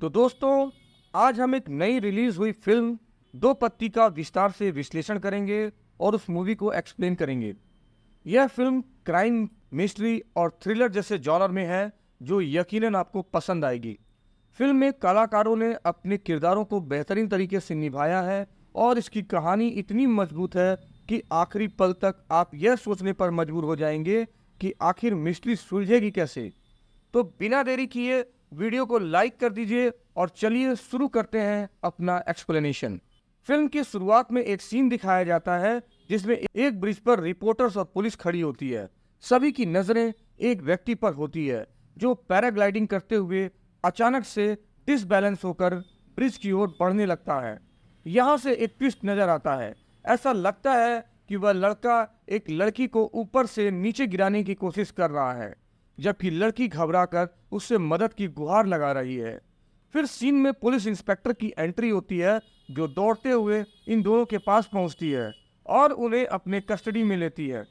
तो दोस्तों, आज हम एक नई रिलीज हुई फिल्म दो पत्ती का विस्तार से विश्लेषण करेंगे और उस मूवी को एक्सप्लेन करेंगे। यह फिल्म क्राइम, मिस्ट्री और थ्रिलर जैसे जॉनर में है, जो यकीनन आपको पसंद आएगी। फिल्म में कलाकारों ने अपने किरदारों को बेहतरीन तरीके से निभाया है और इसकी कहानी इतनी मजबूत है कि आखिरी पल तक आप यह सोचने पर मजबूर हो जाएंगे कि आखिर मिस्ट्री सुलझेगी कैसे। तो बिना देरी किए वीडियो को लाइक कर दीजिए और चलिए शुरू करते हैं अपना एक्सप्लेनेशन। फिल्म की शुरुआत में एक सीन दिखाया जाता है जिसमें एक ब्रिज पर रिपोर्टर्स और पुलिस खड़ी होती है। सभी की नजरें एक व्यक्ति पर होती है जो पैराग्लाइडिंग करते हुए अचानक से डिसबैलेंस होकर ब्रिज की ओर बढ़ने लगता है। यहाँ से एक ट्विस्ट नजर आता है। ऐसा लगता है कि वह लड़का एक लड़की को ऊपर से नीचे गिराने की कोशिश कर रहा है, जबकि लड़की घबराकर उससे मदद की गुहार लगा रही है। फिर सीन में पुलिस इंस्पेक्टर की एंट्री होती है, जो दौड़ते हुए इन दोनों के पास पहुंचती है और उन्हें अपने कस्टडी में लेती है।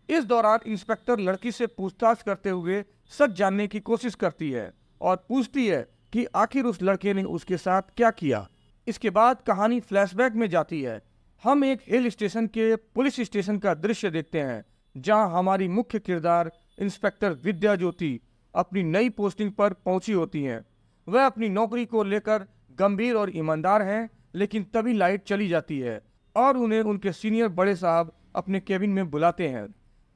इस दौरान इंस्पेक्टर लड़की से पूछताछ करते हुए सच जानने की कोशिश करती है और पूछती है कि आखिर उस लड़के ने उसके साथ क्या किया। इसके बाद कहानी फ्लैशबैक में जाती है। हम एक हिल स्टेशन के पुलिस स्टेशन का दृश्य देखते हैं, जहां हमारी मुख्य किरदार इंस्पेक्टर विद्या ज्योति अपनी नई पोस्टिंग पर पहुंची होती हैं। वह अपनी नौकरी को लेकर गंभीर और ईमानदार हैं, लेकिन तभी लाइट चली जाती है और उन्हें उनके सीनियर बड़े साहब अपने केबिन में बुलाते हैं।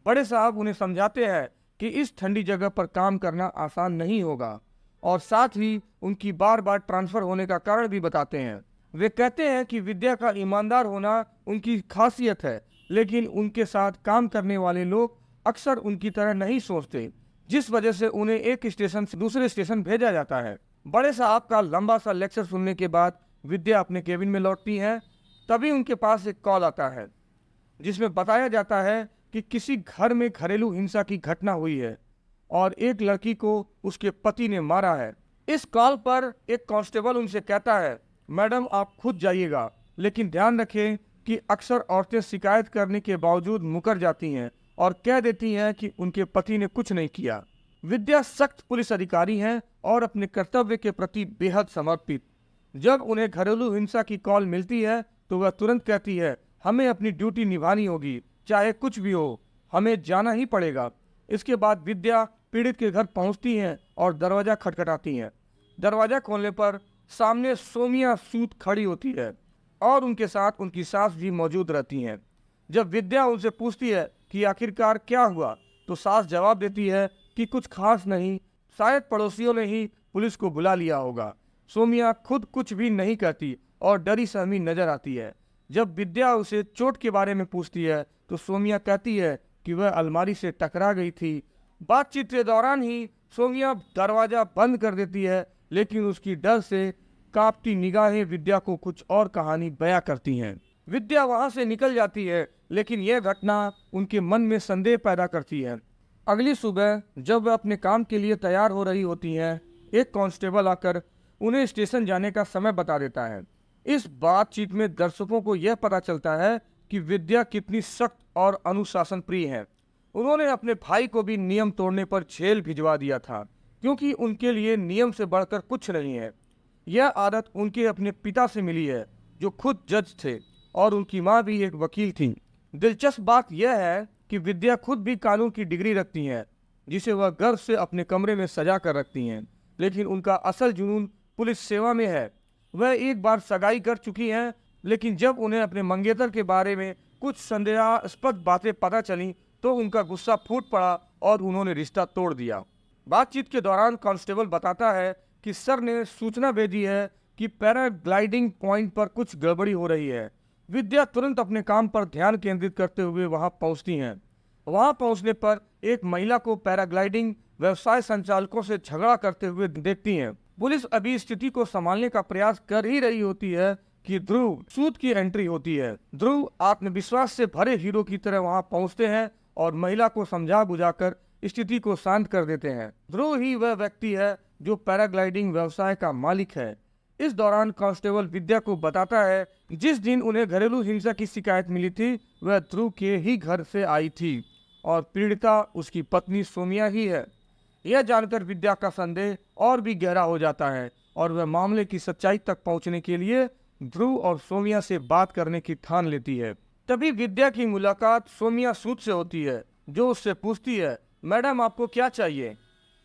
बड़े साहब उन्हें समझाते हैं कि इस ठंडी जगह पर काम करना आसान नहीं होगा और साथ ही उनकी बार बार ट्रांसफर होने का कारण भी बताते हैं। वे कहते हैं कि विद्या का ईमानदार होना उनकी खासियत है, लेकिन उनके साथ काम करने वाले लोग अक्सर उनकी तरह नहीं सोचते, जिस वजह से उन्हें एक स्टेशन से दूसरे स्टेशन भेजा जाता है। बड़े साहब का लंबा सा लेक्चर सुनने के बाद विद्या अपने केबिन में लौटती हैं। तभी उनके पास एक कॉल आता है जिसमें बताया जाता है कि किसी घर में घरेलू हिंसा की घटना हुई है और एक लड़की को उसके पति ने मारा है। इस कॉल पर एक कांस्टेबल उनसे कहता है, मैडम आप खुद जाइएगा, लेकिन ध्यान रखें कि अक्सर औरतें शिकायत करने के बावजूद मुकर जाती हैं और कह देती हैं कि उनके पति ने कुछ नहीं किया। विद्या सख्त पुलिस अधिकारी हैं और अपने कर्तव्य के प्रति बेहद समर्पित। जब उन्हें घरेलू हिंसा की कॉल मिलती है तो वह तुरंत कहती है, हमें अपनी ड्यूटी निभानी होगी, चाहे कुछ भी हो, हमें जाना ही पड़ेगा। इसके बाद विद्या पीड़ित के घर पहुंचती हैं और दरवाजा खटखटाती हैं। दरवाजा खोलने पर सामने सोमिया सूद खड़ी होती है और उनके साथ उनकी सास भी मौजूद रहती हैं। जब विद्या उनसे पूछती है कि आखिरकार क्या हुआ, तो सास जवाब देती है कि कुछ खास नहीं, शायद पड़ोसियों ने ही पुलिस को बुला लिया होगा। सोमिया खुद कुछ भी नहीं कहती और डरी सहमी नजर आती है। जब विद्या उसे चोट के बारे में पूछती है तो सोमिया कहती है कि वह अलमारी से टकरा गई थी। बातचीत के दौरान ही सोमिया दरवाजा बंद कर देती है, लेकिन उसकी डर से कांपती निगाहें विद्या को कुछ और कहानी बयां करती हैं। विद्या वहां से निकल जाती है, लेकिन यह घटना उनके मन में संदेह पैदा करती है। अगली सुबह जब वह अपने काम के लिए तैयार हो रही होती हैं, एक कांस्टेबल आकर उन्हें स्टेशन जाने का समय बता देता है। इस बातचीत में दर्शकों को यह पता चलता है कि विद्या कितनी सख्त और अनुशासन प्रिय है। उन्होंने अपने भाई को भी नियम तोड़ने पर जेल भिजवा दिया था, क्योंकि उनके लिए नियम से बढ़कर कुछ नहीं है। यह आदत उनके अपने पिता से मिली है, जो खुद जज थे और उनकी माँ भी एक वकील थी। दिलचस्प बात यह है कि विद्या खुद भी कानून की डिग्री रखती हैं, जिसे वह गर्व से अपने कमरे में सजा कर रखती हैं, लेकिन उनका असल जुनून पुलिस सेवा में है। वह एक बार सगाई कर चुकी हैं, लेकिन जब उन्हें अपने मंगेतर के बारे में कुछ संदेहास्पद बातें पता चली तो उनका गुस्सा फूट पड़ा और उन्होंने रिश्ता तोड़ दिया। बातचीत के दौरान कांस्टेबल बताता है कि सर ने सूचना भेजी है कि पैराग्लाइडिंग पॉइंट पर कुछ गड़बड़ी हो रही है। विद्या तुरंत अपने काम पर ध्यान केंद्रित करते हुए वहां पहुंचती हैं। वहां पहुंचने पर एक महिला को पैराग्लाइडिंग व्यवसाय संचालकों से झगड़ा करते हुए देखती हैं। पुलिस अभी स्थिति को संभालने का प्रयास कर ही रही होती है कि ध्रुव सूद की एंट्री होती है। ध्रुव आत्मविश्वास से भरे हीरो की तरह वहां पहुंचते हैं और महिला को समझा बुझाकर स्थिति को शांत कर देते हैं। ध्रुव ही वह व्यक्ति है जो पैराग्लाइडिंग व्यवसाय का मालिक है। इस दौरान कांस्टेबल विद्या को बताता है जिस दिन उन्हें घरेलू हिंसा की शिकायत मिली थी वह ध्रुव के ही घर से आई थी और पीड़िता उसकी पत्नी सोमिया ही है। यह जानकर विद्या का संदेह और भी गहरा हो जाता है और वह मामले की सच्चाई तक पहुंचने के लिए ध्रुव और सोमिया से बात करने की ठान लेती है। तभी विद्या की मुलाकात सोमिया सूद से होती है, जो उससे पूछती है, मैडम आपको क्या चाहिए।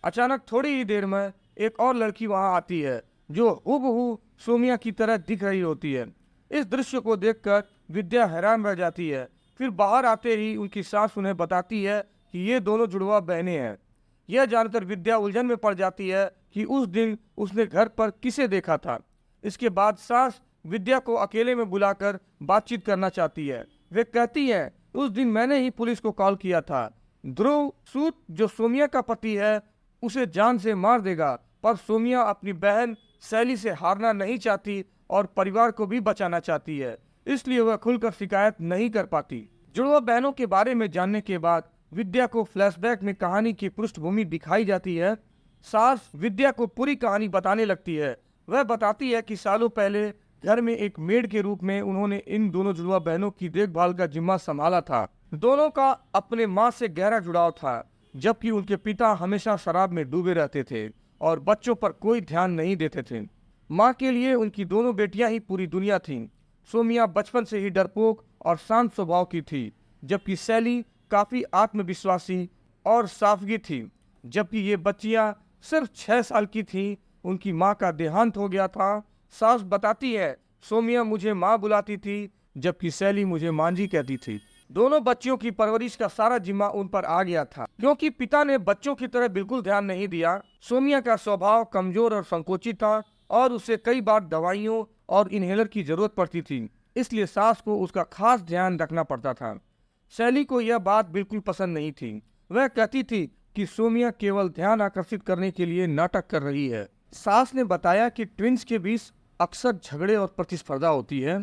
अचानक थोड़ी ही देर में एक और लड़की वहां आती है जो हूबहू सोमिया की तरह दिख रही होती है। इस दृश्य को देखकर विद्या हैरान रह जाती है। फिर बाहर आते ही उनकी सास उन्हें बताती है कि ये दोनों जुड़वा बहनें हैं। यह जानकर विद्या उलझन में पड़ जाती है कि उस दिन उसने घर पर किसे देखा था। इसके बाद सास विद्या को अकेले में बुलाकर बातचीत करना चाहती है। वे कहती है, उस दिन मैंने ही पुलिस को कॉल किया था। ध्रुव सूद जो सोमिया का पति है उसे जान से मार देगा, पर सोमिया अपनी बहन शैली से हारना नहीं चाहती और परिवार को भी बचाना चाहती है, इसलिए वह खुलकर शिकायत नहीं कर पाती। जुड़वा बहनों के बारे में जानने के बाद विद्या को फ्लैशबैक में कहानी की पृष्ठभूमि दिखाई जाती है। सास विद्या को पूरी कहानी बताने लगती है। वह बताती है कि सालों पहले घर में एक मेड के रूप में उन्होंने इन दोनों जुड़वा बहनों की देखभाल का जिम्मा संभाला था। दोनों का अपने माँ से गहरा जुड़ाव था, जबकि उनके पिता हमेशा शराब में डूबे रहते थे और बच्चों पर कोई ध्यान नहीं देते थे। माँ के लिए उनकी दोनों बेटियां ही पूरी दुनिया थीं। सोमिया बचपन से ही डरपोक और शांत स्वभाव की थी, जबकि शैली काफी आत्मविश्वासी और साफगी थी। जबकि ये बच्चियां सिर्फ 6 साल की थीं, उनकी माँ का देहांत हो गया था। सास बताती है, सोमिया मुझे माँ बुलाती थी, जबकि शैली मुझे मांझी कहती थी। दोनों बच्चियों की परवरिश का सारा जिम्मा उन पर आ गया था, क्योंकि पिता ने बच्चों की तरह बिल्कुल ध्यान नहीं दिया। सोमिया का स्वभाव कमजोर और संकोचित था और उसे कई बार दवाइयों और इनहेलर की जरूरत पड़ती थी, इसलिए सास को उसका खास ध्यान रखना पड़ता था। शैली को यह बात बिल्कुल पसंद नहीं थी। वह कहती थी कि सोमिया केवल ध्यान आकर्षित करने के लिए नाटक कर रही है। सास ने बताया कि ट्विंस के बीच अक्सर झगड़े और प्रतिस्पर्धा होती है।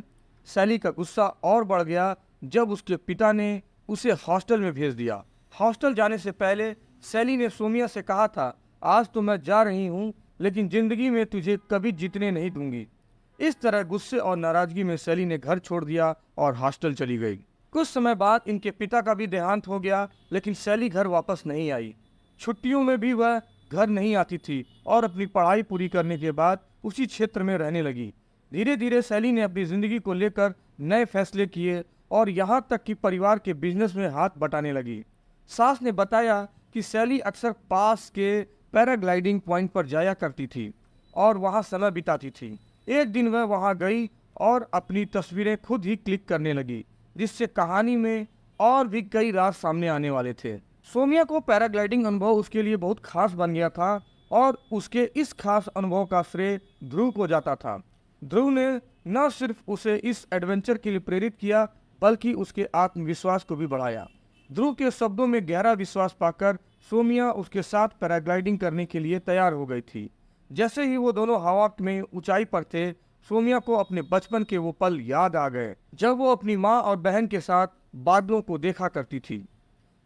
शैली का गुस्सा और बढ़ गया जब उसके पिता ने उसे हॉस्टल में भेज दिया। हॉस्टल जाने से पहले शैली ने सोमिया से कहा था, आज तो मैं जा रही हूँ, लेकिन जिंदगी में तुझे कभी जीतने नहीं दूंगी। इस तरह गुस्से और नाराजगी में शैली ने घर छोड़ दिया और हॉस्टल चली गई। कुछ समय बाद इनके पिता का भी देहांत हो गया, लेकिन शैली घर वापस नहीं आई। छुट्टियों में भी वह घर नहीं आती थी और अपनी पढ़ाई पूरी करने के बाद उसी क्षेत्र में रहने लगी। धीरे धीरे शैली ने अपनी जिंदगी को लेकर नए फैसले किए और यहाँ तक कि परिवार के बिजनेस में हाथ बटाने लगी। सास ने बताया कि शैली अक्सर पास के पैराग्लाइडिंग पॉइंट पर जाया करती थी और वहाँ समय बिताती थी। एक दिन वह वहाँ गई और अपनी तस्वीरें खुद ही क्लिक करने लगी, जिससे कहानी में और भी कई राज सामने आने वाले थे। सोमिया को पैराग्लाइडिंग अनुभव उसके लिए बहुत खास बन गया था और उसके इस खास अनुभव का श्रेय ध्रुव को जाता था। ध्रुव ने न सिर्फ उसे इस एडवेंचर के लिए प्रेरित किया, बल्कि उसके आत्मविश्वास को भी बढ़ाया। ध्रुव के शब्दों में गहरा विश्वास पाकर सोमिया उसके साथ पैराग्लाइडिंग करने के लिए तैयार हो गई थी। जैसे ही वो दोनों हवा में ऊंचाई पर थे, सोमिया को अपने बचपन के वो पल याद आ गए जब वो अपनी माँ और बहन के साथ बादलों को देखा करती थी।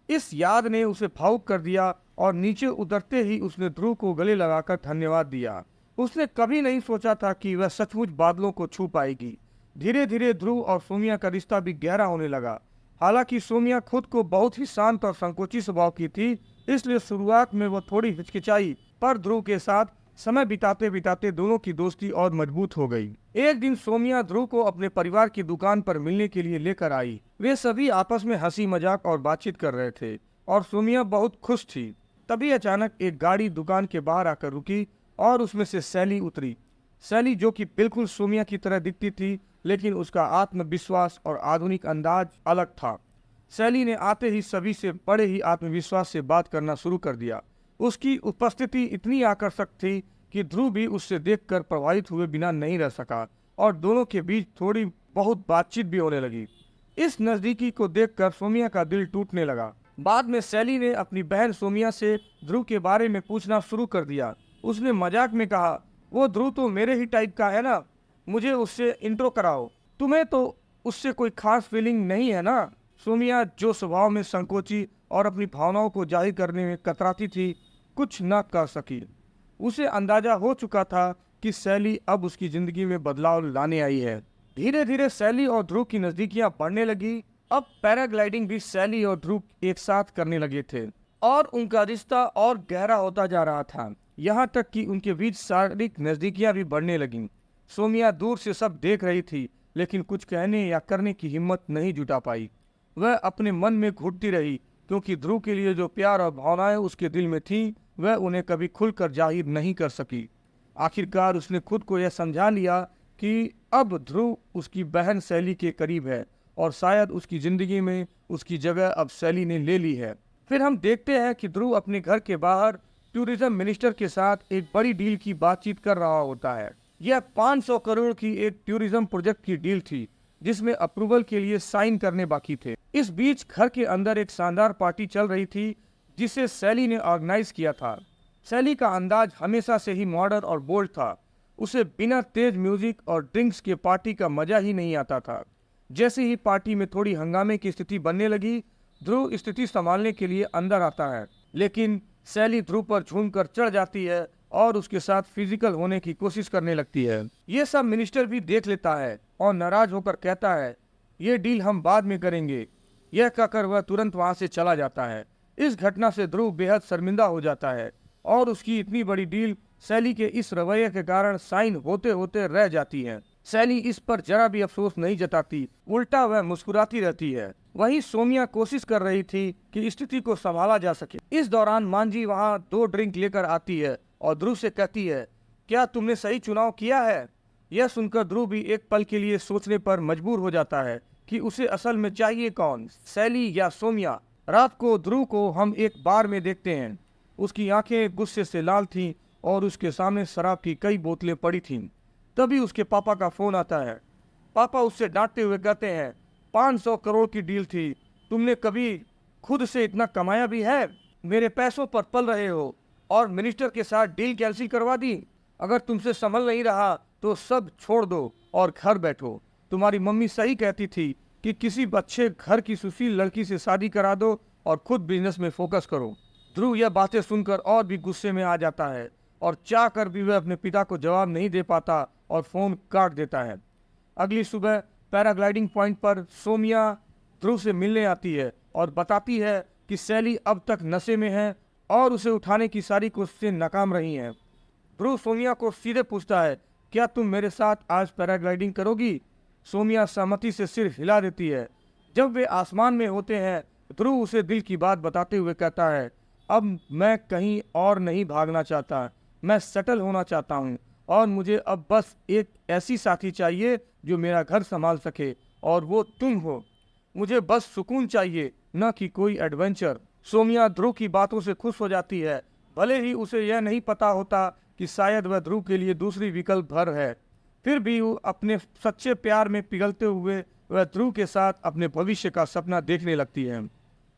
इस याद ने उसे भावुक कर दिया और नीचे उतरते ही उसने ध्रुव को गले लगाकर धन्यवाद दिया। उसने कभी नहीं सोचा था कि वह सचमुच बादलों को छू पाएगी। धीरे धीरे ध्रुव और सोमिया का रिश्ता भी गहरा होने लगा। हालांकि सोमिया खुद को बहुत ही शांत और संकोची स्वभाव की थी, इसलिए शुरुआत में वो थोड़ी हिचकिचाई, पर ध्रुव के साथ समय बिताते बिताते दोनों की दोस्ती और मजबूत हो गई। एक दिन सोमिया ध्रुव को अपने परिवार की दुकान पर मिलने के लिए लेकर आई। वे सभी आपस में हंसी मजाक और बातचीत कर रहे थे और सोमिया बहुत खुश थी। तभी अचानक एक गाड़ी दुकान के बाहर आकर रुकी और उसमें से शैली उतरी। शैली, जो कि बिल्कुल सोमिया की तरह दिखती थी, लेकिन उसका आत्मविश्वास और आधुनिक अंदाज अलग था। शैली ने आते ही सभी से बड़े ही आत्मविश्वास से बात करना शुरू कर दिया। उसकी उपस्थिति इतनी आकर्षक थी कि ध्रुव भी उससे देखकर प्रभावित हुए बिना नहीं रह सका और दोनों के बीच थोड़ी बहुत बातचीत भी होने लगी। इस नजदीकी को देखकर सोमिया का दिल टूटने लगा। बाद में शैली ने अपनी बहन सोमिया से ध्रुव के बारे में पूछना शुरू कर दिया। उसने मजाक में कहा, वो ध्रुव तो मेरे ही टाइप का है ना, मुझे उससे इंट्रो कराओ। तुम्हें तो उससे कोई खास फीलिंग नहीं है ना? सोमिया, जो स्वभाव में संकोची और अपनी भावनाओं को जाहिर करने में कतराती थी, कुछ न कर सकी। उसे अंदाजा हो चुका था कि शैली अब उसकी जिंदगी में बदलाव लाने आई है। धीरे धीरे शैली और ध्रुव की नजदीकियां बढ़ने लगी। अब पैराग्लाइडिंग भी शैली और ध्रुव एक साथ करने लगे थे और उनका रिश्ता और गहरा होता जा रहा था। यहाँ तक कि उनके बीच शारीरिक नजदीकियां भी बढ़ने लगीं। सोमिया दूर से सब देख रही थी, लेकिन कुछ कहने या करने की हिम्मत नहीं जुटा पाई। वह अपने मन में घुटती रही, क्योंकि ध्रुव के लिए जो प्यार और भावनाएं उसके दिल में थीं, वह उन्हें कभी खुलकर जाहिर नहीं कर सकी। आखिरकार उसने खुद को यह समझा लिया कि अब ध्रुव उसकी बहन शैली के करीब है, और शायद उसकी जिंदगी में उसकी जगह अब शैली ने ले ली है। फिर हम देखते हैं कि ध्रुव अपने घर के बाहर टूरिज्म मिनिस्टर के साथ एक बड़ी डील की बातचीत कर रहा होता है। यह 500 करोड़ की एक टूरिज्म प्रोजेक्ट की डील थी, जिसमें अप्रूवल के लिए साइन करने बाकी थे। इस बीच घर के अंदर एक शानदार पार्टी चल रही थी, जिसे शैली ने ऑर्गेनाइज किया था। शैली का अंदाज हमेशा से ही मॉडर्न और बोल्ड था। उसे बिना तेज म्यूजिक और ड्रिंक्स के पार्टी का मजा ही नहीं आता था। जैसे ही पार्टी में थोड़ी हंगामे की स्थिति बनने लगी, ध्रुव स्थिति संभालने के लिए अंदर आता है, लेकिन शैली ध्रुव पर झूमकर चढ़ जाती है और उसके साथ फिजिकल होने की कोशिश करने लगती है। ये सब मिनिस्टर भी देख लेता है और नाराज होकर कहता है, ये डील हम बाद में करेंगे। यह कहकर वह तुरंत वहां से चला जाता है। इस घटना से ध्रुव बेहद शर्मिंदा हो जाता है और उसकी इतनी बड़ी डील शैली के इस रवैये के कारण साइन होते होते रह जाती है। शैली इस पर जरा भी अफसोस नहीं जताती, उल्टा वह मुस्कुराती रहती है। वहीं सोमिया कोशिश कर रही थी कि स्थिति को संभाला जा सके। इस दौरान मांझी वहां 2 ड्रिंक लेकर आती है और ध्रुव से कहती है, क्या तुमने सही चुनाव किया है? यह सुनकर ध्रुव भी एक पल के लिए सोचने पर मजबूर हो जाता है कि उसे असल में चाहिए कौन, शैली या सोमिया। रात को ध्रुव को हम एक बार में देखते हैं। उसकी आंखें गुस्से से लाल थीं और उसके सामने शराब की कई बोतलें पड़ी थीं। तभी उसके पापा का फोन आता है। पापा उससे डांटते हुए कहते हैं, 500 करोड़ की डील थी, तुमने कभी खुद से इतना कमाया भी है? मेरे पैसों पर पल रहे हो और मिनिस्टर के साथ डील कैंसिल करवा दी। अगर तुमसे संभल नहीं रहा तो सब छोड़ दो और घर बैठो। तुम्हारी मम्मी सही कहती थी कि किसी अच्छे घर की सुशील लड़की से शादी करा दो और खुद बिजनेस में फोकस करो। ध्रुव यह बातें सुनकर और भी गुस्से में आ जाता है और चाह कर भी वह अपने पिता को जवाब नहीं दे पाता और फोन काट देता है। अगली सुबह पैराग्लाइडिंग पॉइंट पर सोमिया ध्रुव से मिलने आती है और बताती है कि शैली अब तक नशे में है और उसे उठाने की सारी कोशिशें नाकाम रही हैं। ध्रुव सोमिया को सीधे पूछता है, क्या तुम मेरे साथ आज पैराग्लाइडिंग करोगी? सोमिया सहमति से सिर हिला देती है। जब वे आसमान में होते हैं, ध्रुव उसे दिल की बात बताते हुए कहता है, अब मैं कहीं और नहीं भागना चाहता, मैं सेटल होना चाहता हूँ और मुझे अब बस एक ऐसी साथी चाहिए जो मेरा घर संभाल सके, और वो तुम हो। मुझे बस सुकून चाहिए, न कि कोई एडवेंचर। सोमिया ध्रुव की बातों से खुश हो जाती है, भले ही उसे यह नहीं पता होता कि शायद वह ध्रुव के लिए दूसरी विकल्प भर है। फिर भी वो अपने सच्चे प्यार में पिघलते हुए वह ध्रुव के साथ अपने भविष्य का सपना देखने लगती है।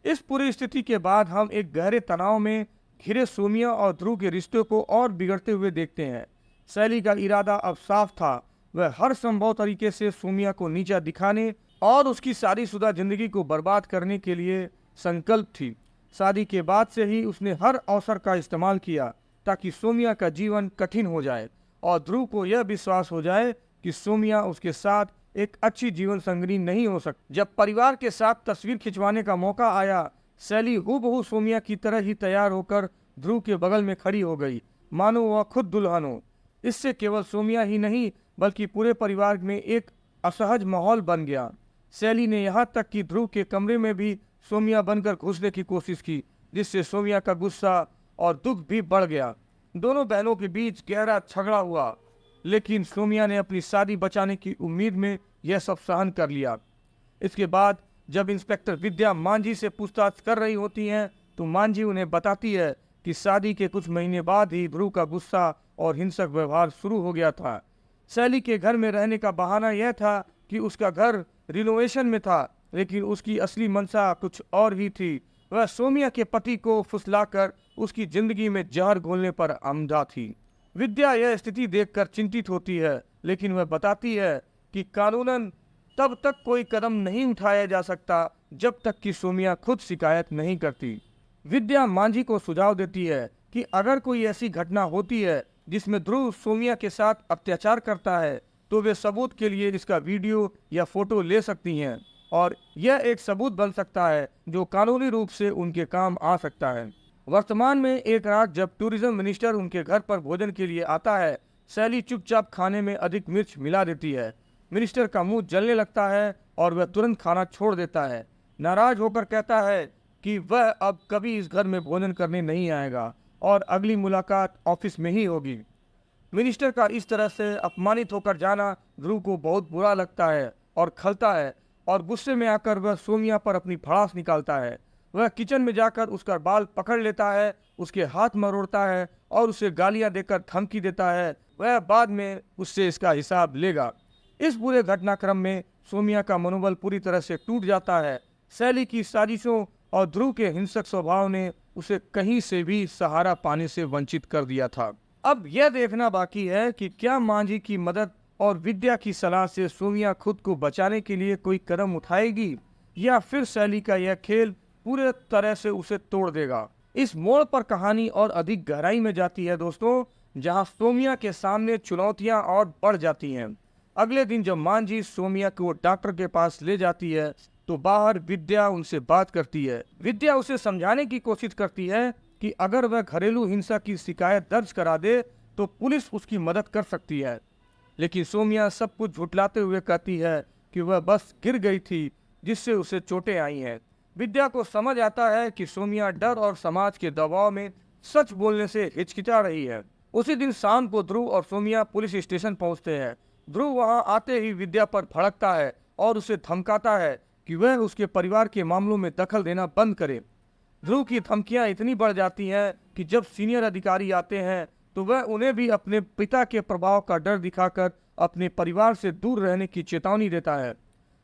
इस पूरी स्थिति के बाद हम एक गहरे तनाव में घिरे सोमिया और ध्रुव के रिश्ते को और बिगड़ते हुए देखते हैं। शैली का इरादा अब साफ था, वह हर संभव तरीके से सोमिया को नीचा दिखाने और उसकी शादीशुदा जिंदगी को बर्बाद करने के लिए संकल्प थी। शादी के बाद से ही उसने हर अवसर का इस्तेमाल किया ताकि सोमिया का जीवन कठिन हो जाए और ध्रुव को यह विश्वास हो जाए कि सोमिया उसके साथ एक अच्छी जीवन संगिनी नहीं हो सकती। जब परिवार के साथ तस्वीर खिंचवाने का मौका आया, शैली हूबहू सोमिया की तरह ही तैयार होकर ध्रुव के बगल में खड़ी हो गई, मानो वह खुद दुल्हन हो। इससे केवल सोमिया ही नहीं बल्कि पूरे परिवार में एक असहज माहौल बन गया। शैली ने यहाँ तक कि ध्रुव के कमरे में भी सोमिया बनकर घुसने की कोशिश की, जिससे सोमिया का गुस्सा और दुख भी बढ़ गया। दोनों बहनों के बीच गहरा झगड़ा हुआ, लेकिन सोमिया ने अपनी शादी बचाने की उम्मीद में यह सब सहन कर लिया। इसके बाद जब इंस्पेक्टर विद्या मांझी से पूछताछ कर रही होती हैं, तो मांझी उन्हें बताती है कि शादी के कुछ महीने बाद ही ध्रुव का गुस्सा और हिंसक व्यवहार शुरू हो गया था। शैली के घर में रहने का बहाना यह था कि उसका घर रिनोवेशन में था, लेकिन उसकी असली मंशा कुछ और ही थी। वह सोमिया के पति को फुसलाकर उसकी जिंदगी में जहर घोलने पर आमदा थी। विद्या यह स्थिति देखकर चिंतित होती है, लेकिन वह बताती है कि कानूनन तब तक कोई कदम नहीं उठाया जा सकता जब तक कि सोमिया खुद शिकायत नहीं करती। विद्या मांझी को सुझाव देती है कि अगर कोई ऐसी घटना होती है जिसमें ध्रुव सोमिया के साथ अत्याचार करता है, तो वे सबूत के लिए इसका वीडियो या फोटो ले सकती हैं और यह एक सबूत बन सकता है जो कानूनी रूप से उनके काम आ सकता है। वर्तमान में एक रात जब टूरिज्म मिनिस्टर उनके घर पर भोजन के लिए आता है, सैली चुपचाप खाने में अधिक मिर्च मिला देती है। मिनिस्टर का मुंह जलने लगता है और वह तुरंत खाना छोड़ देता है। नाराज होकर कहता है कि वह अब कभी इस घर में भोजन करने नहीं आएगा और अगली मुलाकात ऑफिस में ही होगी। मिनिस्टर का इस तरह से अपमानित होकर जाना ध्रुव को बहुत बुरा लगता है और खलता है, और गुस्से में आकर वह सोमिया पर अपनी भड़ास निकालता है। वह किचन में जाकर उसका बाल पकड़ लेता है, उसके हाथ मरोड़ता है और उसे गालियां देकर धमकी देता है वह बाद में उससे इसका हिसाब लेगा। इस पूरे घटनाक्रम में सोमिया का मनोबल पूरी तरह से टूट जाता है। सैली की साजिशों और ध्रुव के हिंसक स्वभाव ने उसे कहीं से भी सहारा पाने से वंचित कर दिया था। अब यह देखना बाकी है कि क्या मांझी की मदद और विद्या की सलाह से सोमिया खुद को बचाने के लिए कोई कदम उठाएगी, या फिर सैली का यह खेल पूरे तरह से उसे तोड़ देगा। इस मोड़ पर कहानी और अधिक गहराई में जाती है दोस्तों, जहां सोमिया के सामने चुनौतियां और बढ़ जाती हैं। अगले दिन जब मांझी सोमिया को डॉक्टर के पास ले जाती है तो बाहर विद्या उनसे बात करती है। विद्या उसे समझाने की कोशिश करती है कि अगर वह घरेलू हिंसा की शिकायत दर्ज करा दे तो पुलिस उसकी मदद कर सकती है, लेकिन सोमिया सब कुछ झुठलाते हुए कहती है कि वह बस गिर गई थी जिससे उसे चोटें आई हैं। विद्या को समझ आता है कि सोमिया डर और समाज के दबाव में सच बोलने से हिचकिचा रही है। उसी दिन शाम को ध्रुव और सोमिया पुलिस स्टेशन पहुंचते हैं। ध्रुव वहां आते ही विद्या पर भड़कता है और उसे धमकाता है कि वह उसके परिवार के मामलों में दखल देना बंद करे। ध्रुव की धमकियां इतनी बढ़ जाती हैं कि जब सीनियर अधिकारी आते हैं तो वह उन्हें भी अपने पिता के प्रभाव का डर दिखाकर अपने परिवार से दूर रहने की चेतावनी देता है।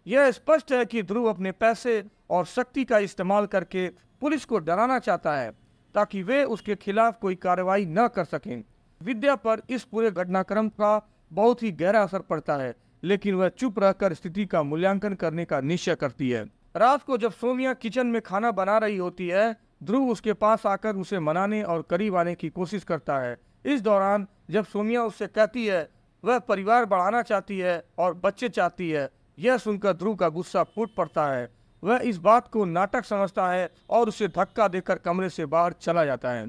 यह स्पष्ट है कि ध्रुव अपने पैसे और शक्ति का इस्तेमाल करके पुलिस को डराना चाहता है ताकि वे उसके खिलाफ कोई कार्रवाई न कर सकें। विद्या पर इस पूरे घटनाक्रम का बहुत ही गहरा असर पड़ता है, लेकिन वह चुप रहकर स्थिति का मूल्यांकन करने का निश्चय करती है। रात को जब सोमिया किचन में खाना बना रही होती है, ध्रुव उसके पास आकर उसे मनाने और करीब आने की कोशिश करता है। इस दौरान जब सोमिया उससे कहती है वह परिवार बढ़ाना चाहती है और बच्चे चाहती है, यह सुनकर ध्रुव का गुस्सा फूट पड़ता है। वह इस बात को नाटक समझता है और उसे धक्का देकर कमरे से बाहर चला जाता है।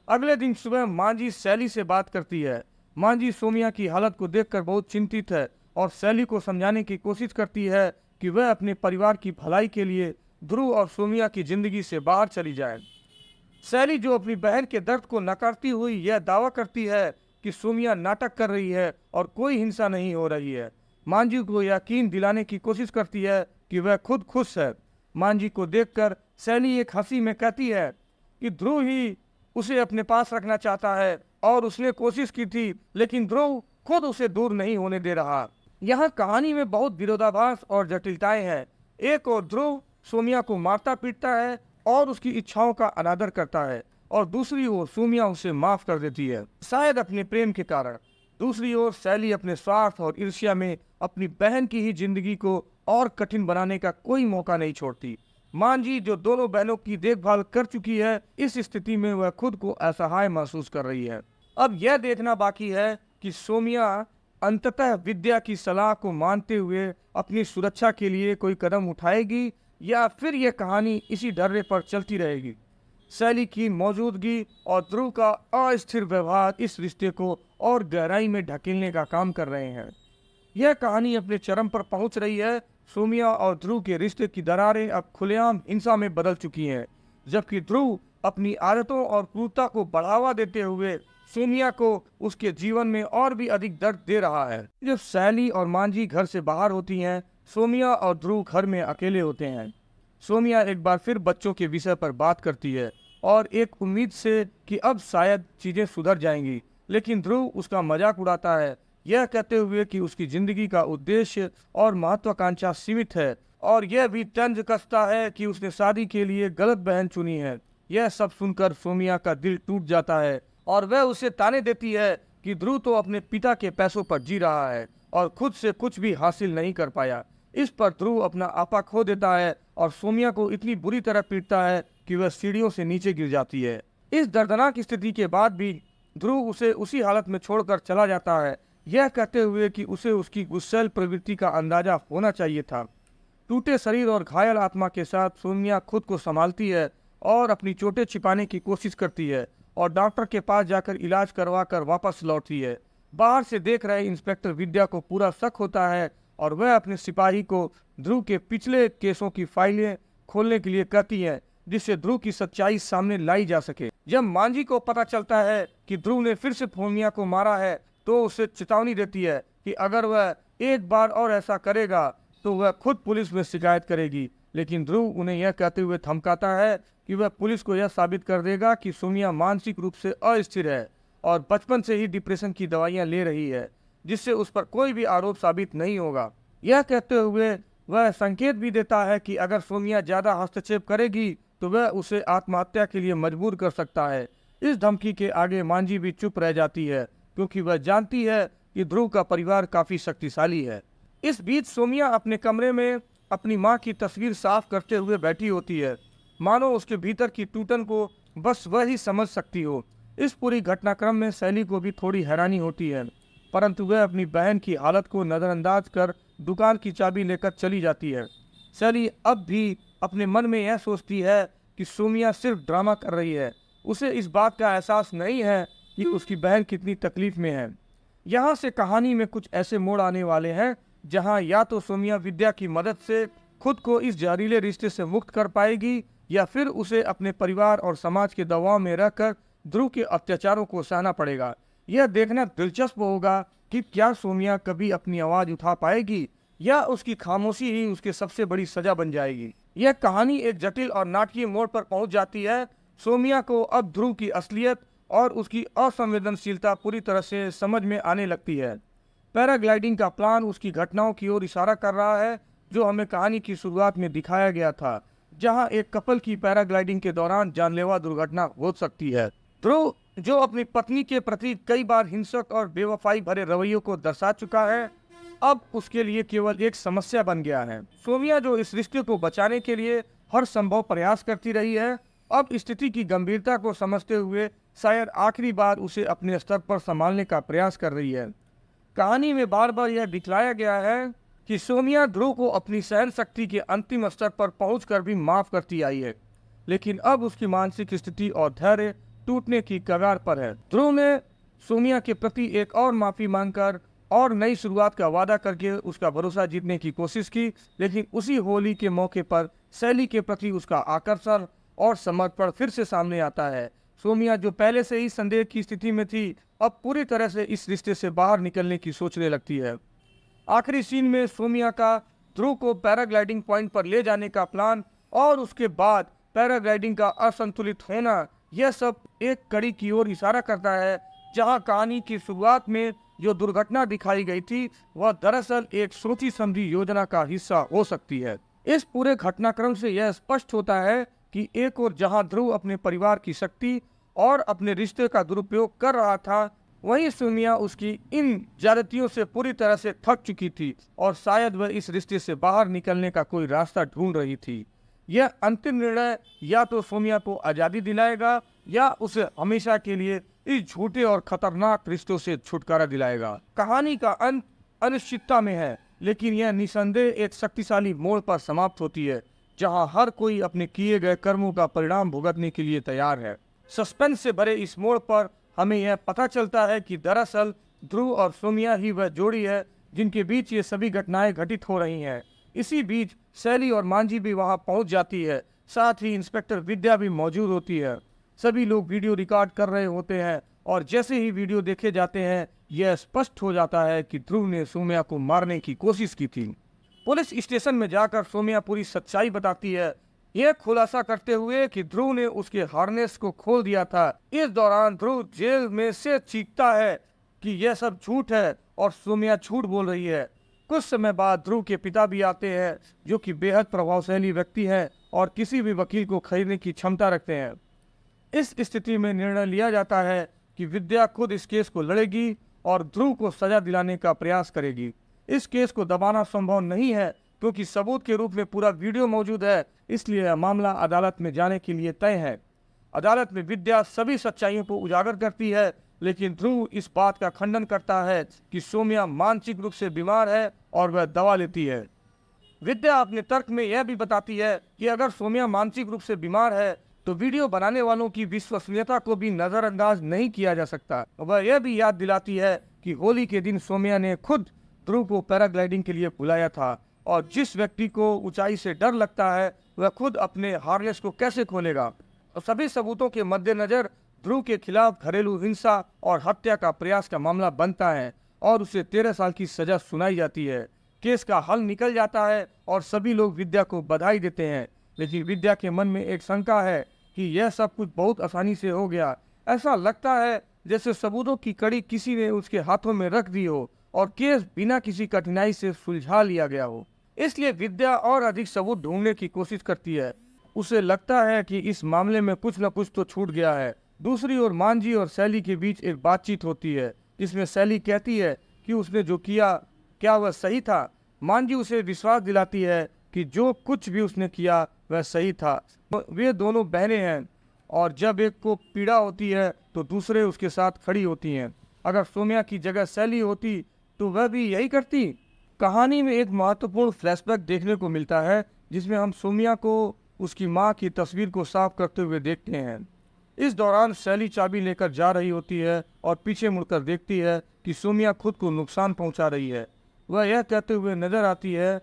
अगले दिन सुबह मांझी सैली से बात करती है। मांझी सोमिया की हालत को देखकर बहुत चिंतित है और सैली को समझाने की कोशिश करती है कि वह अपने परिवार की भलाई के लिए ध्रुव और सोमिया की जिंदगी से बाहर चली जाए। सैली, जो अपनी बहन के दर्द को नकारती हुई यह दावा करती है कि सोमिया नाटक कर रही है और कोई हिंसा नहीं हो रही है, मांझी को यकीन दिलाने की कोशिश करती है कि वह खुद खुश है। मांझी को देखकर सैली एक हंसी में कहती है कि ध्रुव ही उसे अपने पास रखना चाहता है और उसने कोशिश की थी, लेकिन ध्रुव खुद उसे दूर नहीं होने दे रहा। यहाँ कहानी में बहुत विरोधाभास और जटिलताएं हैं। एक और ध्रुव सोमिया को मारता पीटता है और उसकी इच्छाओं का अनादर करता है, और दूसरी ओर सोमिया उसे माफ कर देती है, शायद अपने प्रेम के कारण। दूसरी ओर सैली अपने स्वार्थ और ईर्ष्या में अपनी बहन की ही जिंदगी को और कठिन बनाने का कोई मौका नहीं छोड़ती। मांझी, जो दोनों बहनों की देखभाल कर चुकी है, इस स्थिति में वह खुद को असहाय महसूस कर रही है। अब यह देखना बाकी है कि सोमिया अंततः विद्या की सलाह को मानते हुए अपनी सुरक्षा के लिए कोई कदम उठाएगी, या फिर यह कहानी इसी ढर्रे पर चलती रहेगी। सैली की मौजूदगी और ध्रुव का अस्थिर व्यवहार इस रिश्ते को और गहराई में ढकेलने का काम कर रहे हैं। यह कहानी अपने चरम पर पहुंच रही है। सोमिया और ध्रुव के रिश्ते की दरारें अब खुलेआम हिंसा में बदल चुकी हैं, जबकि ध्रुव अपनी आदतों और क्रूरता को बढ़ावा देते हुए सोमिया को उसके जीवन में और भी अधिक दर्द दे रहा है। जब सैली और मांझी घर से बाहर होती हैं, सोमिया और ध्रुव घर में अकेले होते हैं। सोमिया एक बार फिर बच्चों के विषय पर बात करती है और एक उम्मीद से कि अब शायद चीजें सुधर जाएंगी, लेकिन ध्रुव उसका मजाक उड़ाता है, यह कहते हुए कि उसकी जिंदगी का उद्देश्य और महत्वाकांक्षा सीमित है, और यह भी तंज कसता है कि उसने शादी के लिए गलत बहन चुनी है। यह सब सुनकर सोमिया का दिल टूट जाता है और वह उसे ताने देती है कि ध्रुव तो अपने पिता के पैसों पर जी रहा है और खुद से कुछ भी हासिल नहीं कर पाया। इस पर ध्रुव अपना आपा खो देता है और सोमिया को इतनी बुरी तरह पीटता है कि वह सीढ़ियों से नीचे गिर जाती है। इस दर्दनाक स्थिति के बाद भी ध्रुव उसे उसी हालत में छोड़कर चला जाता है, यह कहते हुए कि उसे उसकी गुस्सैल प्रवृत्ति का अंदाजा होना चाहिए था। टूटे शरीर और घायल आत्मा के साथ सोमिया खुद को संभालती है और अपनी चोटें छिपाने की कोशिश करती है और डॉक्टर के पास जाकर इलाज करवा कर वापस लौटती है। बाहर से देख रहे इंस्पेक्टर विद्या को पूरा शक होता है और वह अपने सिपाही को ध्रुव के पिछले केसों की फाइलें खोलने के लिए कहती है, जिससे ध्रुव की सच्चाई सामने लाई जा सके। जब मांझी को पता चलता है कि ध्रुव ने फिर से सोमिया को मारा है तो उसे चेतावनी देती है कि अगर वह एक बार और ऐसा करेगा तो वह खुद पुलिस में शिकायत करेगी। लेकिन ध्रुव उन्हें यह कहते हुए धमकाता है कि वह पुलिस को यह साबित कर देगा कि सोमिया मानसिक रूप से अस्थिर है और बचपन से ही डिप्रेशन की दवाइयां ले रही है, जिससे उस पर कोई भी आरोप साबित नहीं होगा। यह कहते हुए वह संकेत भी देता है कि अगर सोमिया ज्यादा हस्तक्षेप करेगी तो वह उसे आत्महत्या के लिए मजबूर कर सकता है। इस धमकी के आगे मांझी भी चुप रह जाती है क्योंकि वह जानती है कि ध्रुव का परिवार काफी शक्तिशाली है। इस बीच सोमिया अपने कमरे में अपनी माँ की तस्वीर साफ करते हुए बैठी होती है, मानो उसके भीतर की टूटन को बस वह ही समझ सकती हो। इस पूरी घटनाक्रम में शैली को भी थोड़ी हैरानी होती है, परंतु वह अपनी बहन की हालत को नजरअंदाज कर दुकान की चाबी लेकर चली जाती है। शैली अब भी अपने मन में यह सोचती है कि सोमिया सिर्फ ड्रामा कर रही है। उसे इस बात का एहसास नहीं है कि उसकी बहन कितनी तकलीफ में है। यहाँ से कहानी में कुछ ऐसे मोड़ आने वाले हैं जहाँ या तो सोमिया विद्या की मदद से खुद को इस जहरीले रिश्ते से मुक्त कर पाएगी या फिर उसे अपने परिवार और समाज के दबाव में रहकर ध्रुव के अत्याचारों को सहना पड़ेगा। यह देखना दिलचस्प होगा कि क्या सोमिया कभी अपनी आवाज उठा पाएगी या उसकी खामोशी ही उसकी सबसे बड़ी सजा बन जाएगी। यह कहानी एक जटिल और नाटकीय मोड़ पर पहुंच जाती है। सोमिया को अब ध्रुव की असलियत और उसकी असंवेदनशीलता पूरी तरह से समझ में आने लगती है। पैराग्लाइडिंग का प्लान उसकी घटनाओं की ओर इशारा कर रहा है जो हमें कहानी की शुरुआत में दिखाया गया था, जहां एक कपल की पैराग्लाइडिंग के दौरान जानलेवा दुर्घटना हो सकती है। ध्रुव जो अपनी पत्नी के प्रति कई बार हिंसक और बेवफाई भरे रवैयों को दर्शा चुका है, अब उसके लिए केवल एक समस्या बन गया है। सोमिया जो इस रिश्ते को बचाने के लिए हर संभव प्रयास करती रही है, अब स्थिति की गंभीरता को समझते हुए शायद आखिरी बार उसे अपने स्तर पर संभालने का प्रयास कर रही है। कहानी में बार बार यह दिखलाया गया है कि सोमिया ध्रुव को अपनी सहन शक्ति के अंतिम स्तर पर पहुंचकर भी माफ करती आई है, लेकिन अब उसकी मानसिक स्थिति और धैर्य टूटने की कगार पर है। ध्रुव ने सोमिया के प्रति एक और माफी मांगकर और नई शुरुआत का वादा करके उसका भरोसा जीतने की कोशिश की, लेकिन उसी होली के मौके पर शैली के प्रति उसका आकर्षण और समर्पण फिर से सामने आता है। सोमिया जो पहले से ही संदेह की स्थिति में थी, अब पूरी तरह से इस रिश्ते से बाहर निकलने की सोचने लगती है। आखिरी सीन में सोमिया का ध्रुव को पैराग्लाइडिंग पॉइंट पर ले जाने का प्लान और उसके बाद पैराग्लाइडिंग का असंतुलित होना, यह सब एक कड़ी की ओर इशारा करता है, जहां कहानी की शुरुआत में जो दुर्घटना दिखाई गई थी वह दरअसल एक सोची समझी योजना का हिस्सा हो सकती है। इस पूरे घटनाक्रम से यह स्पष्ट होता है कि एक और जहां ध्रुव अपने परिवार की शक्ति और अपने रिश्ते का दुरुपयोग कर रहा था, वहीं सोमिया उसकी इन ज्यादतियों से पूरी तरह से थक चुकी थी और शायद वह इस रिश्ते से बाहर निकलने का कोई रास्ता ढूंढ रही थी। यह अंतिम निर्णय या तो सोमिया को आजादी दिलाएगा या उसे हमेशा के लिए इस झूठे और खतरनाक रिश्तों से छुटकारा दिलाएगा। कहानी का अंत अनिश्चितता में है, लेकिन यह निसंदेह एक शक्तिशाली मोड़ पर समाप्त होती है, जहां हर कोई अपने किए गए कर्मों का परिणाम भुगतने के लिए तैयार है। सस्पेंस से भरे इस मोड़ पर हमें यह पता चलता है कि दरअसल ध्रुव और सोमिया ही वह जोड़ी है जिनके बीच ये सभी घटनाएं घटित हो रही हैं। इसी बीच शैली और मांझी भी वहां पहुंच जाती है, साथ ही इंस्पेक्टर विद्या भी मौजूद होती है। सभी लोग वीडियो रिकॉर्ड कर रहे होते हैं और जैसे ही वीडियो देखे जाते हैं, यह स्पष्ट हो जाता है कि ध्रुव ने सोमिया को मारने की कोशिश की थी। पुलिस स्टेशन में जाकर सोमिया पूरी सच्चाई बताती है, यह खुलासा करते हुए कि ध्रुव ने उसके हार्नेस को खोल दिया था। इस दौरान ध्रुव जेल में से चीखता है कि यह सब झूठ है और सोमिया झूठ बोल रही है। कुछ समय बाद ध्रुव के पिता भी आते हैं, जो कि बेहद प्रभावशाली व्यक्ति हैं और किसी भी वकील को खरीदने की क्षमता रखते हैं। इस स्थिति में निर्णय लिया जाता है कि विद्या खुद इस केस को लड़ेगी और ध्रुव को सजा दिलाने का प्रयास करेगी। इस केस को दबाना संभव नहीं है क्योंकि सबूत के रूप में पूरा वीडियो मौजूद है, इसलिए यह मामला अदालत में जाने के लिए तय है। अदालत में विद्या सभी सच्चाइयों को उजागर करती है, लेकिन ध्रुव इस बात का खंडन करता है कि सोमिया मानसिक रूप से बीमार है और वह दवा लेती है। विद्या अपने तर्क में यह भी बताती है कि अगर सोमिया मानसिक रूप से बीमार है तो वीडियो बनाने वालों की विश्वसनीयता को भी नज़रअंदाज नहीं किया जा सकता। वह यह भी याद दिलाती है कि होली के दिन सौम्या ने खुद ध्रुव को पैराग्लाइडिंग के लिए बुलाया था और जिस व्यक्ति को ऊंचाई से डर लगता है वह खुद अपने हार्नेस को कैसे खोलेगा। और सभी सबूतों के मद्देनजर ध्रुव के खिलाफ घरेलू हिंसा और हत्या का प्रयास का मामला बनता है और उसे 13 साल की सजा सुनाई जाती है। केस का हल निकल जाता है और सभी लोग विद्या को बधाई देते हैं, लेकिन विद्या के मन में एक शंका है कि यह सब कुछ बहुत आसानी से हो गया। ऐसा लगता है जैसे सबूतों की कड़ी किसी ने उसके हाथों में रख दी हो और केस बिना किसी कठिनाई से सुलझा लिया गया हो। इसलिए विद्या और अधिक सबूत ढूंढने की कोशिश करती है। उसे लगता है कि इस मामले में कुछ न कुछ तो छूट गया है। दूसरी ओर मांझी और शैली के बीच एक बातचीत होती है जिसमें शैली कहती है कि उसने जो किया क्या वह सही था। मांझी उसे विश्वास दिलाती है कि जो कुछ भी उसने किया वह सही था। वे दोनों बहनें हैं और जब एक को पीड़ा होती है तो दूसरे उसके साथ खड़ी होती हैं। अगर सौम्या की जगह शैली होती तो वह भी यही करती। कहानी में एक महत्वपूर्ण फ्लैशबैक देखने को मिलता है जिसमें हम सौम्या को उसकी मां की तस्वीर को साफ करते हुए देखते हैं। इस दौरान शैली चाबी लेकर जा रही होती है और पीछे मुड़कर देखती है कि सौम्या खुद को नुकसान पहुंचा रही है। वह यह कहते हुए नजर आती है,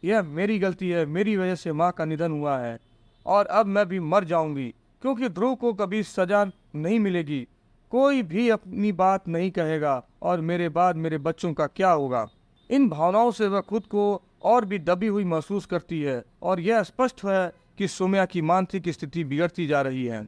यह मेरी गलती है, मेरी वजह से माँ का निधन हुआ है और अब मैं भी मर जाऊंगी क्योंकि ध्रुव को कभी सजा नहीं मिलेगी। कोई भी अपनी बात नहीं कहेगा और मेरे बाद मेरे बच्चों का क्या होगा। इन भावनाओं से वह खुद को और भी दबी हुई महसूस करती है और यह स्पष्ट है कि सौम्या की मानसिक स्थिति बिगड़ती जा रही है।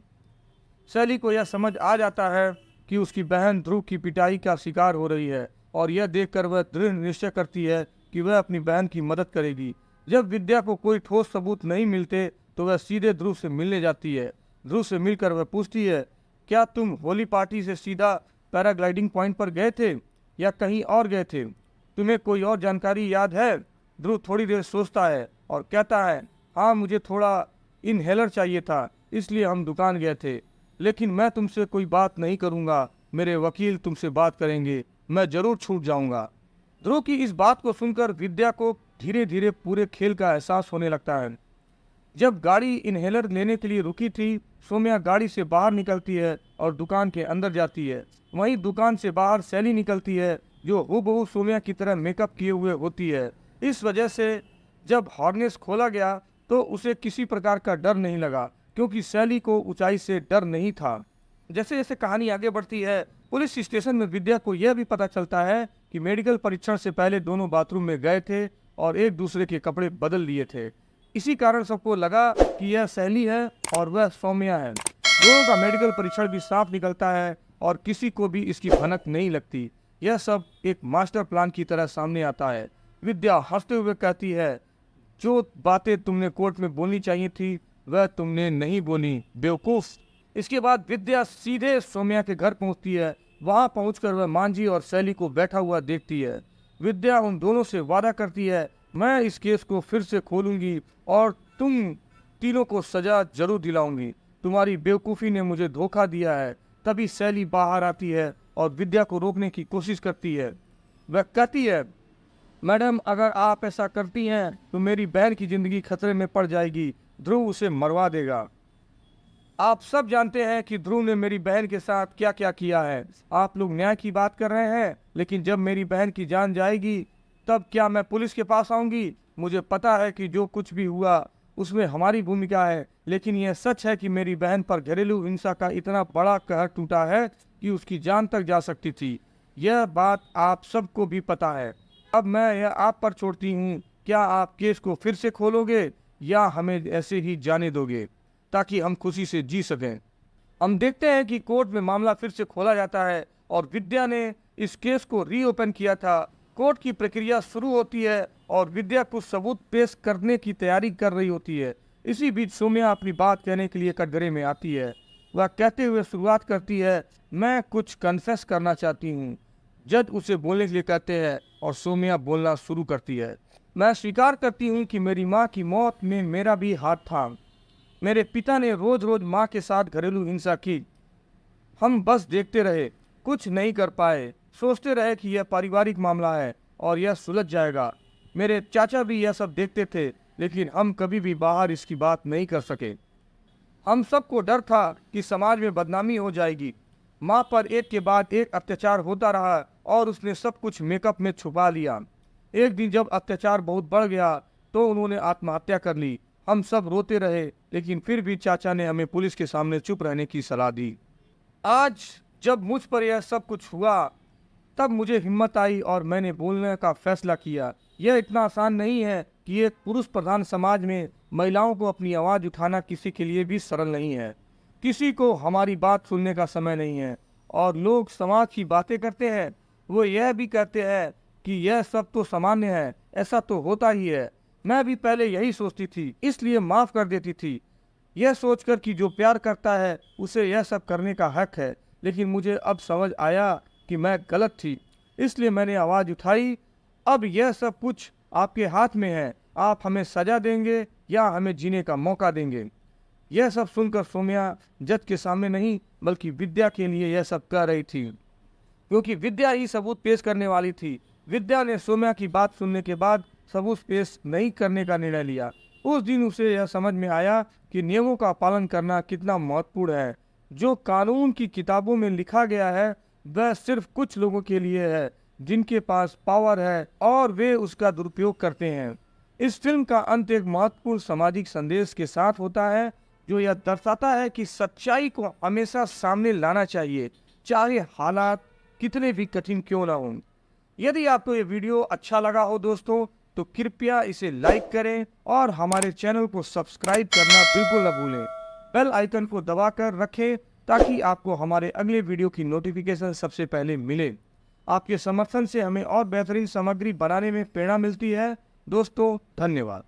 शैली को यह समझ आ जाता है कि उसकी बहन ध्रुव की पिटाई का शिकार हो रही है और यह देखकर वह दृढ़ निश्चय करती है कि वह अपनी बहन की मदद करेगी। जब विद्या को कोई ठोस सबूत नहीं मिलते तो वह सीधे ध्रुव से मिलने जाती है। ध्रुव से मिलकर वह पूछती है, क्या तुम होली पार्टी से सीधा पैराग्लाइडिंग पॉइंट पर गए थे या कहीं और गए थे? तुम्हें कोई और जानकारी याद है? ध्रुव थोड़ी देर सोचता है और कहता है, हाँ मुझे थोड़ा इनहेलर चाहिए था इसलिए हम दुकान गए थे, लेकिन मैं तुमसे कोई बात नहीं करूँगा, मेरे वकील तुमसे बात करेंगे, मैं जरूर छूट जाऊँगा। ध्रुव की इस बात को सुनकर विद्या को धीरे धीरे पूरे खेल का एहसास होने लगता है। जब गाड़ी इनहेलर लेने के लिए रुकी थी, सौम्या गाड़ी से बाहर निकलती है और दुकान के अंदर जाती है। वहीं दुकान से बाहर शैली निकलती है जो हूबहू सौम्या की तरह मेकअप किए हुए होती है। इस वजह से जब हार्नेस खोला गया तो उसे किसी प्रकार का डर नहीं लगा क्योंकि शैली को ऊंचाई से डर नहीं था। जैसे जैसे कहानी आगे बढ़ती है, पुलिस स्टेशन में विद्या को यह भी पता चलता है कि मेडिकल परीक्षण से पहले दोनों बाथरूम में गए थे और एक दूसरे के कपड़े बदल लिए थे। इसी कारण सबको लगा कि यह शैली है और वह सौम्या है। दोनों का मेडिकल परीक्षण भी साफ निकलता है और किसी को भी इसकी भनक नहीं लगती। यह सब एक मास्टर प्लान की तरह सामने आता है। विद्या हंसते हुए कहती है, जो बातें तुमने कोर्ट में बोलनी चाहिए थी वह तुमने नहीं बोली, बेवकूफ। इसके बाद विद्या सीधे सौम्या के घर पहुंचती है। वहां पहुंचकर वह मांझी और शैली को बैठा हुआ देखती है। विद्या उन दोनों से वादा करती है, मैं इस केस को फिर से खोलूंगी और तुम तीनों को सजा जरूर दिलाऊंगी। तुम्हारी बेवकूफ़ी ने मुझे धोखा दिया है। तभी शैली बाहर आती है और विद्या को रोकने की कोशिश करती है। वह कहती है, मैडम अगर आप ऐसा करती हैं तो मेरी बहन की ज़िंदगी खतरे में पड़ जाएगी, ध्रुव उसे मरवा देगा। आप सब जानते हैं कि ध्रुव ने मेरी बहन के साथ क्या क्या किया है। आप लोग न्याय की बात कर रहे हैं, लेकिन जब मेरी बहन की जान जाएगी तब क्या मैं पुलिस के पास आऊँगी? मुझे पता है कि जो कुछ भी हुआ उसमें हमारी भूमिका है, लेकिन यह सच है कि मेरी बहन पर घरेलू हिंसा का इतना बड़ा कहर टूटा है कि उसकी जान तक जा सकती थी। यह बात आप सबको भी पता है। अब मैं यह आप पर छोड़ती हूँ, क्या आप केस को फिर से खोलोगे या हमें ऐसे ही जाने दोगे ताकि हम खुशी से जी सकें? हम देखते हैं कि कोर्ट में मामला फिर से खोला जाता है और विद्या ने इस केस को रीओपन किया था। कोर्ट की प्रक्रिया शुरू होती है और विद्या कुछ सबूत पेश करने की तैयारी कर रही होती है। इसी बीच सौम्या अपनी बात कहने के लिए कटघरे में आती है। वह कहते हुए शुरुआत करती है, मैं कुछ कन्फेस करना चाहती हूँ। जज उसे बोलने के लिए कहते हैं और सौम्या बोलना शुरू करती है। मैं स्वीकार करती हूँ कि मेरी माँ की मौत में मेरा भी हाथ था। मेरे पिता ने रोज रोज माँ के साथ घरेलू हिंसा की। हम बस देखते रहे, कुछ नहीं कर पाए, सोचते रहे कि यह पारिवारिक मामला है और यह सुलझ जाएगा। मेरे चाचा भी यह सब देखते थे, लेकिन हम कभी भी बाहर इसकी बात नहीं कर सके। हम सबको डर था कि समाज में बदनामी हो जाएगी। माँ पर एक के बाद एक अत्याचार होता रहा और उसने सब कुछ मेकअप में छुपा लिया। एक दिन जब अत्याचार बहुत बढ़ गया तो उन्होंने आत्महत्या कर ली। हम सब रोते रहे, लेकिन फिर भी चाचा ने हमें पुलिस के सामने चुप रहने की सलाह दी। आज जब मुझ पर यह सब कुछ हुआ तब मुझे हिम्मत आई और मैंने बोलने का फैसला किया। यह इतना आसान नहीं है कि एक पुरुष प्रधान समाज में महिलाओं को अपनी आवाज़ उठाना किसी के लिए भी सरल नहीं है। किसी को हमारी बात सुनने का समय नहीं है और लोग समाज की बातें करते हैं। वो यह भी कहते हैं कि यह सब तो सामान्य है, ऐसा तो होता ही है। मैं भी पहले यही सोचती थी, इसलिए माफ़ कर देती थी, यह सोचकर कि जो प्यार करता है उसे यह सब करने का हक है। लेकिन मुझे अब समझ आया कि मैं गलत थी, इसलिए मैंने आवाज़ उठाई। अब यह सब कुछ आपके हाथ में है, आप हमें सजा देंगे या हमें जीने का मौका देंगे। यह सब सुनकर सौम्या जज के सामने नहीं बल्कि विद्या के लिए यह सब कह रही थी, क्योंकि विद्या ही सबूत पेश करने वाली थी। विद्या ने सौम्या की बात सुनने के बाद सबूत पेश नहीं करने का निर्णय लिया। उस दिन उसे यह समझ में आया कि नियमों का पालन करना कितना महत्वपूर्ण है। जो कानून की किताबों में लिखा गया है वह सिर्फ कुछ लोगों के लिए है जिनके पास पावर है और वे उसका दुरुपयोग करते हैं। इस फिल्म का अंत एक महत्वपूर्ण सामाजिक संदेश के साथ होता है, जो यह दर्शाता है कि सच्चाई को हमेशा सामने लाना चाहिए, चाहे हालात कितने भी कठिन क्यों ना हों। यदि आपको ये वीडियो अच्छा लगा हो दोस्तों, तो कृपया इसे लाइक करें और हमारे चैनल को सब्सक्राइब करना बिल्कुल न भूलें। बेल आइकन को दबाकर रखें ताकि आपको हमारे अगले वीडियो की नोटिफिकेशन सबसे पहले मिले। आपके समर्थन से हमें और बेहतरीन सामग्री बनाने में प्रेरणा मिलती है। दोस्तों, धन्यवाद।